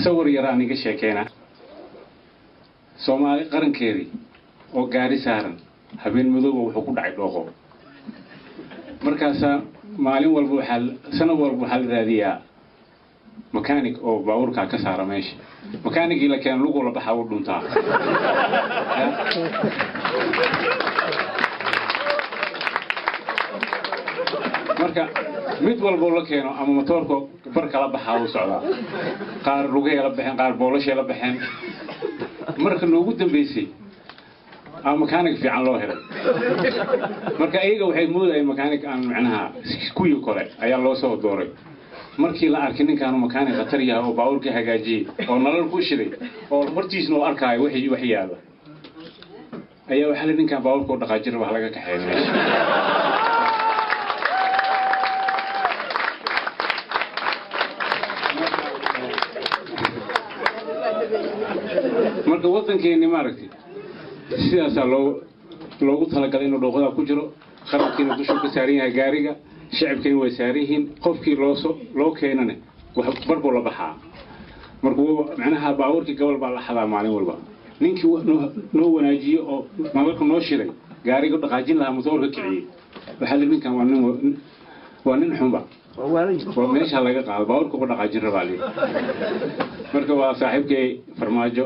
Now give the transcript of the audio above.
sawir yar aniga sheekeena Soomaali qarankeedii oo gaari saaran habeen madooba wuxuu ku dhacay dhooqo markaas maalin walba sanad walba waxa la raadiyaa mechanic oo baabuurka ka saara meesha mechanicii la keen lugu la baxaa u dhuntaa marka mid walba la keeno ama motorka bar kala baxaa u socdaa qaar lugeey la baxeen qaar boolashay la baxeen marka noogu dambeysay mechanic fiican loo helay marka iyaga waxay moodayeen mechanic aan macnaha kuyi kore ayaa loo soo dooray markii la arkay ninkan mechanic khatar yahay oo baabuurka hagaajiyay oo nalal ku shiday oo hortiisna oo arkay wax yaala ayaa waxa la ninkan baabuurka u dhaqaajir wax laga kaxeeyay marka wadankeena maaragtay sidaas loogu talagalay inuu dhooqada ku jiro qarankiina dusha ka saaran yahay gaariga shacabkeena way saaran yihiin qofkii loo keenana wax barbo la baxaa marka macnaha baabuurkii gobol baa la xadaa maalin walba ninkii noo wanaajiyo oo nalalka noo shiray gaariga dhaqaajin lahaa motorka kiciyay waxa la ninkan waa nin xunba waa meesha laga qaado baabuurka ku dhaqaajin rabaa marka waa saaxiibkay farmaajo